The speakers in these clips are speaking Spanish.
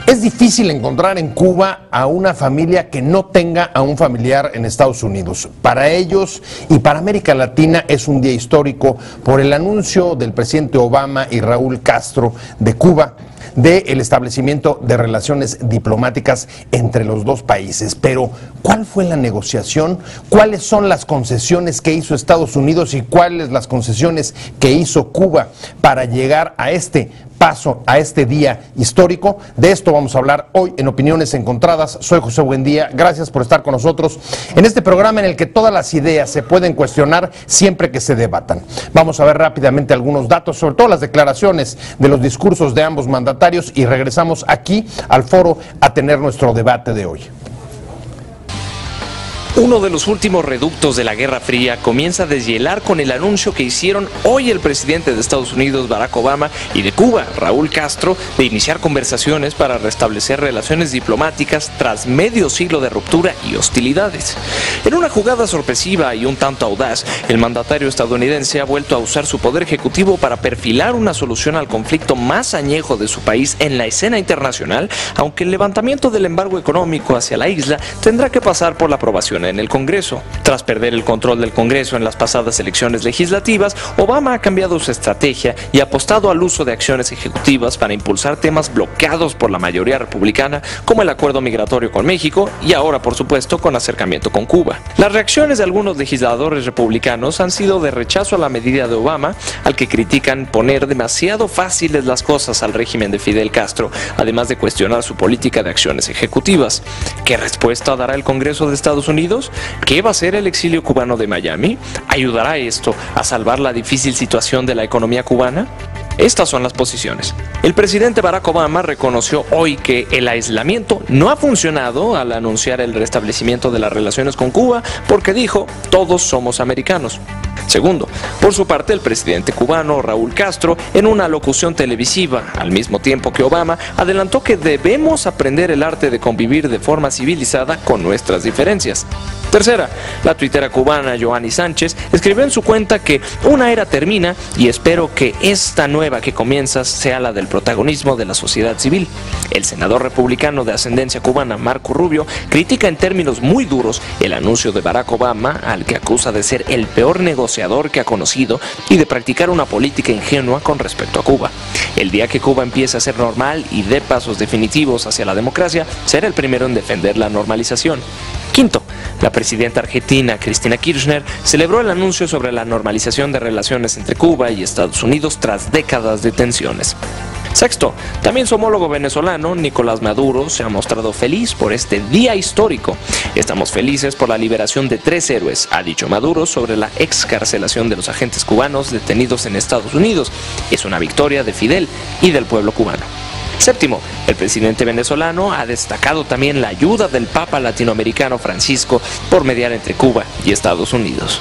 Es difícil encontrar en Cuba a una familia que no tenga a un familiar en Estados Unidos. Para ellos y para América Latina es un día histórico por el anuncio del presidente Obama y Raúl Castro de Cuba del establecimiento de relaciones diplomáticas entre los dos países. Pero, ¿cuál fue la negociación? ¿Cuáles son las concesiones que hizo Estados Unidos y cuáles las concesiones que hizo Cuba para llegar a este paso, a este día histórico? De esto vamos a hablar hoy en Opiniones Encontradas. Soy José Buendía, gracias por estar con nosotros en este programa en el que todas las ideas se pueden cuestionar siempre que se debatan. Vamos a ver rápidamente algunos datos, sobre todo las declaraciones de los discursos de ambos mandatarios, y regresamos aquí al foro a tener nuestro debate de hoy. Uno de los últimos reductos de la Guerra Fría comienza a deshielar con el anuncio que hicieron hoy el presidente de Estados Unidos, Barack Obama, y de Cuba, Raúl Castro, de iniciar conversaciones para restablecer relaciones diplomáticas tras medio siglo de ruptura y hostilidades. En una jugada sorpresiva y un tanto audaz, el mandatario estadounidense ha vuelto a usar su poder ejecutivo para perfilar una solución al conflicto más añejo de su país en la escena internacional, aunque el levantamiento del embargo económico hacia la isla tendrá que pasar por la aprobación en el Congreso. Tras perder el control del Congreso en las pasadas elecciones legislativas, Obama ha cambiado su estrategia y ha apostado al uso de acciones ejecutivas para impulsar temas bloqueados por la mayoría republicana, como el acuerdo migratorio con México y ahora, por supuesto, con acercamiento con Cuba. Las reacciones de algunos legisladores republicanos han sido de rechazo a la medida de Obama, al que critican poner demasiado fáciles las cosas al régimen de Fidel Castro, además de cuestionar su política de acciones ejecutivas. ¿Qué respuesta dará el Congreso de Estados Unidos? ¿Qué va a hacer el exilio cubano de Miami? ¿Ayudará esto a salvar la difícil situación de la economía cubana? Estas son las posiciones. El presidente Barack Obama reconoció hoy que el aislamiento no ha funcionado al anunciar el restablecimiento de las relaciones con Cuba, porque dijo, todos somos americanos. Segundo, por su parte, el presidente cubano Raúl Castro, en una locución televisiva, al mismo tiempo que Obama, adelantó que debemos aprender el arte de convivir de forma civilizada con nuestras diferencias. Tercera, la tuitera cubana Joanny Sánchez escribió en su cuenta que una era termina y espero que esta nueva que comienza sea la del protagonismo de la sociedad civil. El senador republicano de ascendencia cubana Marco Rubio critica en términos muy duros el anuncio de Barack Obama, al que acusa de ser el peor negociador que ha conocido y de practicar una política ingenua con respecto a Cuba. El día que Cuba empiece a ser normal y dé pasos definitivos hacia la democracia, será el primero en defender la normalización. Quinto, la presidenta argentina Cristina Kirchner celebró el anuncio sobre la normalización de relaciones entre Cuba y Estados Unidos tras décadas de tensiones. Sexto, también su homólogo venezolano, Nicolás Maduro, se ha mostrado feliz por este día histórico. Estamos felices por la liberación de 3 héroes, ha dicho Maduro sobre la excarcelación de los agentes cubanos detenidos en Estados Unidos. Es una victoria de Fidel y del pueblo cubano. Séptimo, el presidente venezolano ha destacado también la ayuda del Papa latinoamericano Francisco por mediar entre Cuba y Estados Unidos.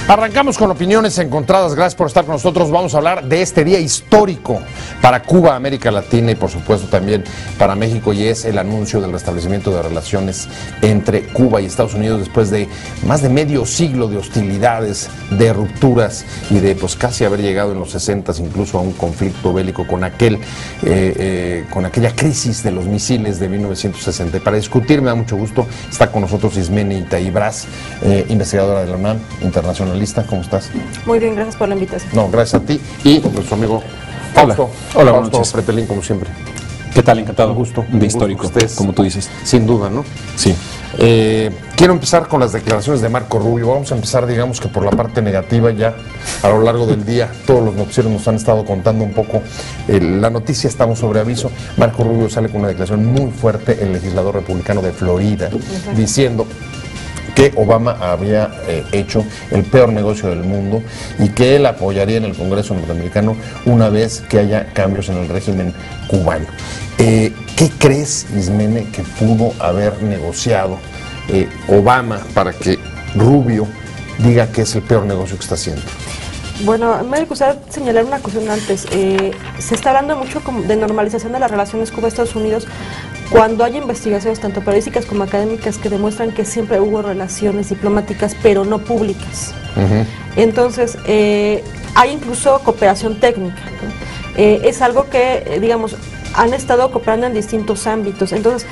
Arrancamos con Opiniones Encontradas. Gracias por estar con nosotros. Vamos a hablar de este día histórico para Cuba, América Latina y por supuesto también para México, y es el anuncio del restablecimiento de relaciones entre Cuba y Estados Unidos después de más de medio siglo de hostilidades, de rupturas y de pues casi haber llegado en los 60s incluso a un conflicto bélico con aquella crisis de los misiles de 1960. Para discutir, me da mucho gusto, está con nosotros Ismene Itaibras, investigadora de la UNAM, internacional. ¿Cómo estás? Muy bien, gracias por la invitación. No, gracias a ti y nuestro amigo Fausto. Hola, buenas noches. Pretelín, como siempre. ¿Qué tal? Encantado. Un gusto. Un día histórico, como tú dices. Sin duda, ¿no? Sí. Quiero empezar con las declaraciones de Marco Rubio. Vamos a empezar, digamos que por la parte negativa. Ya a lo largo del día todos los noticieros nos han estado contando un poco la noticia, estamos sobre aviso. Marco Rubio sale con una declaración muy fuerte, el legislador republicano de Florida, diciendo que Obama había hecho el peor negocio del mundo y que él apoyaría en el Congreso norteamericano una vez que haya cambios en el régimen cubano. ¿Qué crees, Ismene, que pudo haber negociado Obama para que Rubio diga que es el peor negocio que está haciendo? Bueno, me gustaría señalar una cuestión antes. Se está hablando mucho de normalización de las relaciones Cuba-Estados Unidos cuando hay investigaciones tanto periodísticas como académicas que demuestran que siempre hubo relaciones diplomáticas pero no públicas. Entonces, hay incluso cooperación técnica, ¿no? Es algo que, digamos, han estado cooperando en distintos ámbitos. Entonces,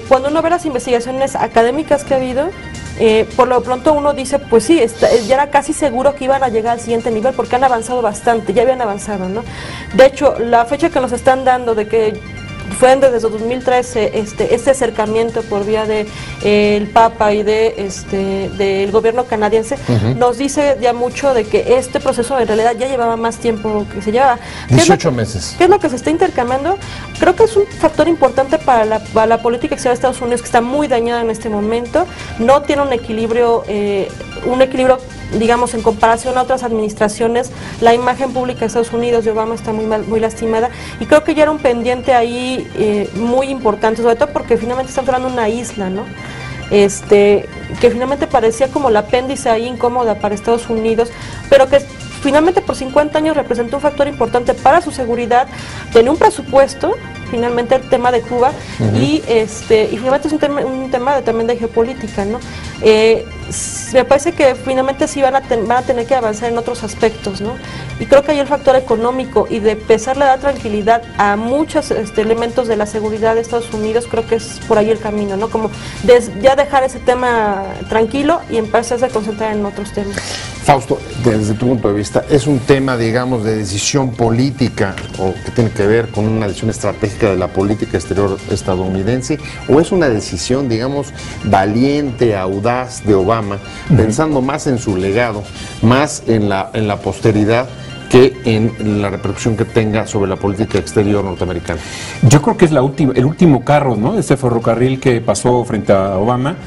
cuando uno ve las investigaciones académicas que ha habido, por lo pronto uno dice, pues sí, ya era casi seguro que iban a llegar al siguiente nivel porque han avanzado bastante, ya habían avanzado, ¿no? De hecho, la fecha que nos están dando de que fue desde 2013 este acercamiento por vía de el Papa y del gobierno canadiense, nos dice ya mucho de que este proceso en realidad ya llevaba más tiempo que se llevaba. 18 meses. ¿Qué es lo que se está intercambiando? Creo que es un factor importante para la política exterior de Estados Unidos, que está muy dañada en este momento, no tiene un equilibrio, digamos, en comparación a otras administraciones. La imagen pública de Estados Unidos de Obama está muy lastimada, y creo que ya era un pendiente ahí muy importante, sobre todo porque finalmente están hablando de una isla, ¿no? Que finalmente parecía como el apéndice ahí incómoda para Estados Unidos, pero que finalmente por 50 años representó un factor importante para su seguridad, tenía un presupuesto, finalmente el tema de Cuba, y finalmente es un tema también de geopolítica, ¿no? Me parece que finalmente sí van a tener que avanzar en otros aspectos, ¿no? Y creo que ahí el factor económico y de empezarle a dar tranquilidad a muchos elementos de la seguridad de Estados Unidos, creo que es por ahí el camino, ¿no? Como ya dejar ese tema tranquilo y empezar a concentrar en otros temas. Fausto, desde tu punto de vista, ¿es un tema, digamos, de decisión política o que tiene que ver con una decisión estratégica de la política exterior estadounidense, o es una decisión, digamos, valiente, audaz de Obama, pensando más en su legado, más en la posteridad, que en la repercusión que tenga sobre la política exterior norteamericana? Yo creo que es el último carro, ¿no?, de ese ferrocarril que pasó frente a Obama,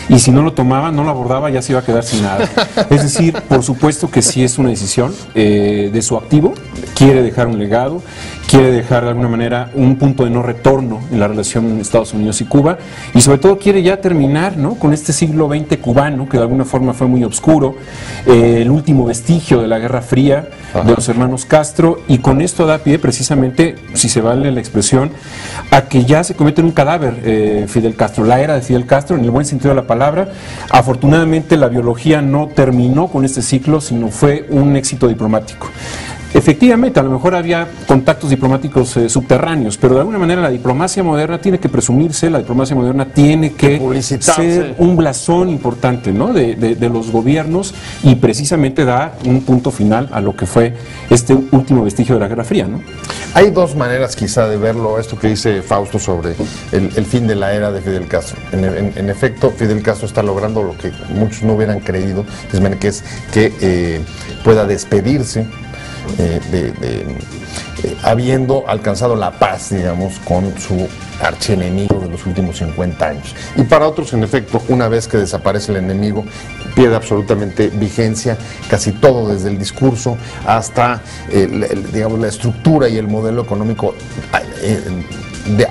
y si no lo tomaba, no lo abordaba, ya se iba a quedar sin nada. Es decir, por supuesto que sí es una decisión de su activo, quiere dejar un legado, quiere dejar de alguna manera un punto de no retorno en la relación Estados Unidos y Cuba, y sobre todo quiere ya terminar, ¿no?, con este siglo XX cubano, que de alguna forma fue muy oscuro, el último vestigio de la Guerra Fría, de los hermanos Castro, y con esto da pie precisamente, si se vale la expresión, a que ya se comete un cadáver Fidel Castro, la era de Fidel Castro, en el buen sentido de la palabra. Afortunadamente la biología no terminó con este ciclo, sino fue un éxito diplomático. Efectivamente, a lo mejor había contactos diplomáticos subterráneos, pero de alguna manera la diplomacia moderna tiene que presumirse, la diplomacia moderna tiene que ser un blasón importante, ¿no?, de los gobiernos, y precisamente da un punto final a lo que fue este último vestigio de la Guerra Fría, ¿no? Hay dos maneras quizá de verlo, esto que dice Fausto sobre el fin de la era de Fidel Castro. En efecto, Fidel Castro está logrando lo que muchos no hubieran creído, que es que pueda despedirse habiendo alcanzado la paz, digamos, con su archienemigo de los últimos 50 años. Y para otros, en efecto, una vez que desaparece el enemigo, pierde absolutamente vigencia casi todo, desde el discurso hasta, digamos, la estructura y el modelo económico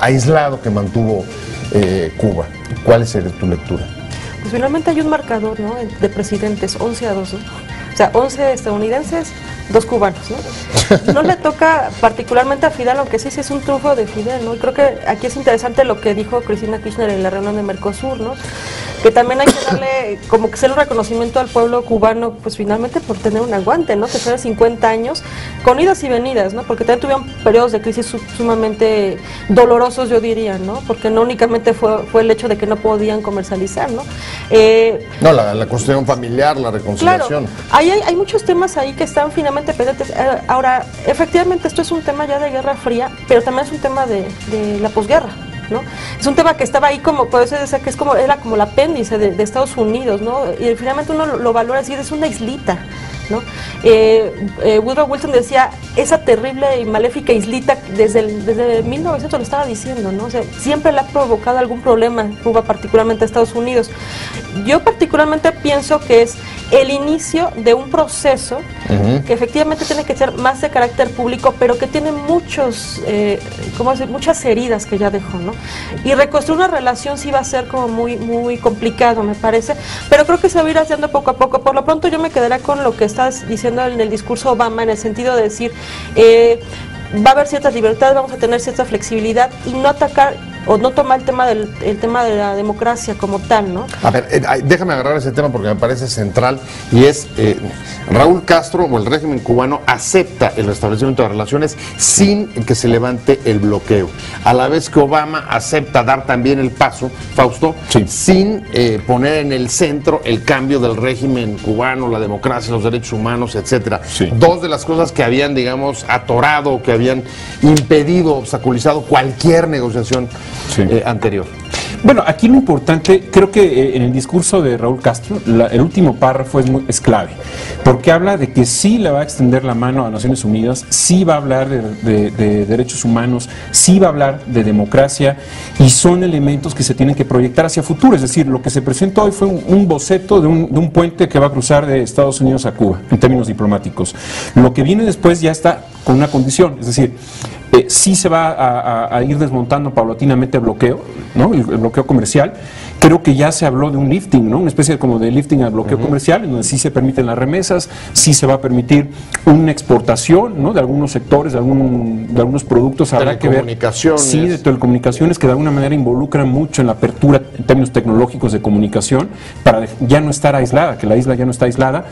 aislado que mantuvo Cuba. ¿Cuál es tu lectura? Pues finalmente hay un marcador, ¿no?, de presidentes, 11-2, ¿no? O sea, 11 estadounidenses, 2 cubanos, ¿no? No le toca particularmente a Fidel, aunque sí es un triunfo de Fidel, ¿no? Y creo que aquí es interesante lo que dijo Cristina Kirchner en la reunión de Mercosur, ¿no?, que también hay que darle como que hacer un reconocimiento al pueblo cubano, pues finalmente por tener un aguante, ¿no?, que fue de 50 años, con idas y venidas, ¿no?, porque también tuvieron periodos de crisis sumamente dolorosos, yo diría, ¿no?, porque no únicamente fue el hecho de que no podían comercializar, ¿no? No, la cuestión familiar, la reconciliación. Claro, hay muchos temas ahí que están finalmente pendientes. Ahora, efectivamente esto es un tema ya de Guerra Fría, pero también es un tema de la posguerra, ¿no? Es un tema que estaba ahí como, por eso decía que era como el apéndice de Estados Unidos, ¿no? Y finalmente uno lo valora así, es una islita, ¿no? Woodrow Wilson decía, esa terrible y maléfica islita, desde 1900 lo estaba diciendo, ¿no? O sea, siempre le ha provocado algún problema Cuba, particularmente a Estados Unidos. Yo particularmente pienso que es el inicio de un proceso que efectivamente tiene que ser más de carácter público, pero que tiene muchas heridas que ya dejó, ¿no? Y reconstruir una relación sí va a ser como muy complicado, me parece, pero creo que se va a ir haciendo poco a poco. Por lo pronto yo me quedaré con lo que estás diciendo en el discurso Obama, en el sentido de decir, va a haber ciertas libertades, vamos a tener cierta flexibilidad y no atacar o no toma el tema de la democracia como tal, ¿no? A ver, déjame agarrar ese tema porque me parece central, y es Raúl Castro o el régimen cubano acepta el restablecimiento de relaciones sin que se levante el bloqueo, a la vez que Obama acepta dar también el paso, Fausto, sí, sin poner en el centro el cambio del régimen cubano, la democracia, los derechos humanos, etcétera. Sí. Dos de las cosas que habían, digamos, atorado, que habían impedido, obstaculizado cualquier negociación anterior. Bueno, aquí lo importante, creo que en el discurso de Raúl Castro, el último párrafo es clave, porque habla de que sí le va a extender la mano a Naciones Unidas, sí va a hablar de derechos humanos, sí va a hablar de democracia, y son elementos que se tienen que proyectar hacia futuro. Es decir, lo que se presentó hoy fue un boceto de un puente que va a cruzar de Estados Unidos a Cuba, en términos diplomáticos. Lo que viene después ya está con una condición, es decir, sí se va a ir desmontando paulatinamente el bloqueo, ¿no? El bloqueo comercial. Creo que ya se habló de un lifting, ¿no? Una especie como de lifting al bloqueo comercial, en donde sí se permiten las remesas, sí se va a permitir una exportación, ¿no? De algunos sectores, de algunos productos. Habrá que ver. Sí, de telecomunicaciones, que de alguna manera involucran mucho en la apertura en términos tecnológicos de comunicación, para ya no estar aislada, que la isla ya no está aislada.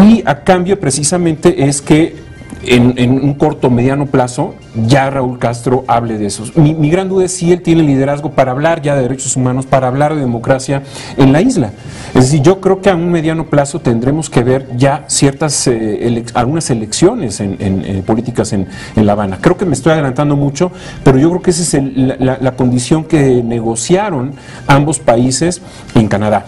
Y a cambio, precisamente, es que en un corto o mediano plazo ya Raúl Castro hable de eso. Mi gran duda es si él tiene liderazgo para hablar ya de derechos humanos, para hablar de democracia en la isla. Es decir, yo creo que a un mediano plazo tendremos que ver ya ciertas algunas elecciones políticas en La Habana. Creo que me estoy adelantando mucho, pero yo creo que esa es la condición que negociaron ambos países en Canadá.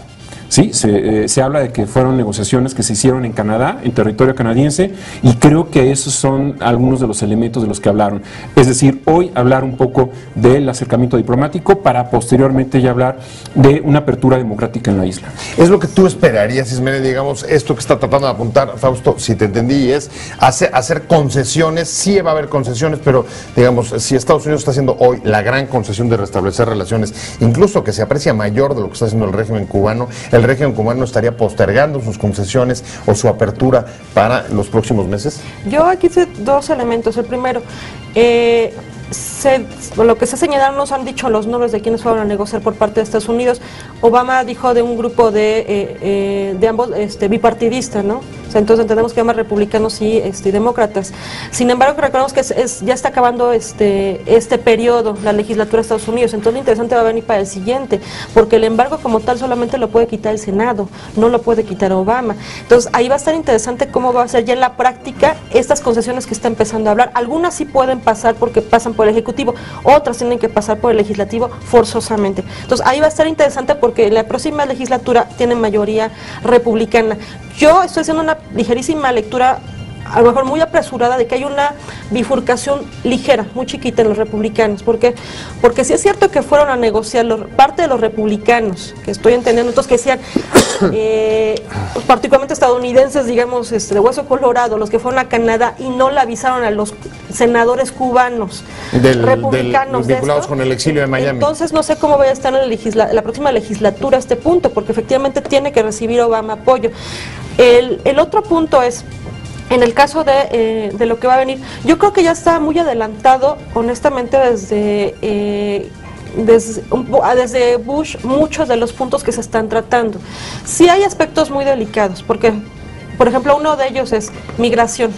Sí, se habla de que fueron negociaciones que se hicieron en Canadá, en territorio canadiense, y creo que esos son algunos de los elementos de los que hablaron. Es decir, hoy hablar un poco del acercamiento diplomático para posteriormente ya hablar de una apertura democrática en la isla. Es lo que tú esperarías, Ismene, digamos, esto que está tratando de apuntar, Fausto, si te entendí, es hacer concesiones. Sí va a haber concesiones, pero digamos, si Estados Unidos está haciendo hoy la gran concesión de restablecer relaciones, incluso que se aprecia mayor de lo que está haciendo el régimen cubano, el régimen cubano estaría postergando sus concesiones o su apertura para los próximos meses. Yo aquí hice dos elementos. El primero, lo que se señalaron, nos han dicho los nombres de quienes fueron a negociar por parte de Estados Unidos. Obama dijo de un grupo de ambos bipartidista, ¿no? O sea, entonces entendemos que ambos republicanos y demócratas. Sin embargo, recordemos que ya está acabando este periodo, la legislatura de Estados Unidos. Entonces lo interesante va a venir para el siguiente, porque el embargo como tal solamente lo puede quitar el Senado, no lo puede quitar Obama. Entonces ahí va a estar interesante cómo va a ser ya en la práctica estas concesiones que está empezando a hablar. Algunas sí pueden pasar porque pasan por el Ejecutivo, otras tienen que pasar por el Legislativo forzosamente. Entonces ahí va a estar interesante porque la próxima legislatura tiene mayoría republicana. Yo estoy haciendo una ligerísima lectura, a lo mejor muy apresurada, de que hay una bifurcación ligera, muy chiquita en los republicanos. ¿Por qué? Porque sí es cierto que fueron a negociar parte de los republicanos, que estoy entendiendo, entonces que decían, particularmente estadounidenses, digamos, de hueso colorado, los que fueron a Canadá y no le avisaron a los senadores cubanos republicanos vinculados con el exilio de Miami. Entonces no sé cómo vaya a estar en la próxima legislatura este punto, porque efectivamente tiene que recibir Obama apoyo. El otro punto es, en el caso de lo que va a venir, yo creo que ya está muy adelantado, honestamente, desde Bush, muchos de los puntos que se están tratando. Sí hay aspectos muy delicados, porque, por ejemplo, uno de ellos es migración.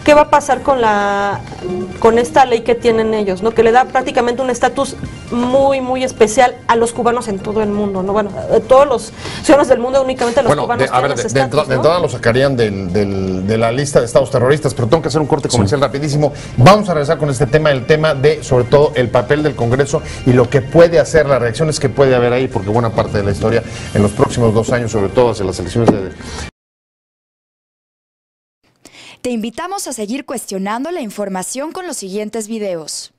¿Qué va a pasar con esta ley que tienen ellos, ¿no? Que le da prácticamente un estatus muy, muy especial a los cubanos en todo el mundo, ¿no? Bueno, todos los ciudadanos del mundo, únicamente los cubanos tienen ese estatus, de entrada lo sacarían de la lista de estados terroristas, pero tengo que hacer un corte comercial rapidísimo. Vamos a regresar con este tema, el tema de, sobre todo, el papel del Congreso y lo que puede hacer, las reacciones que puede haber ahí, porque buena parte de la historia en los próximos 2 años, sobre todo hacia las elecciones de... Te invitamos a seguir cuestionando la información con los siguientes videos.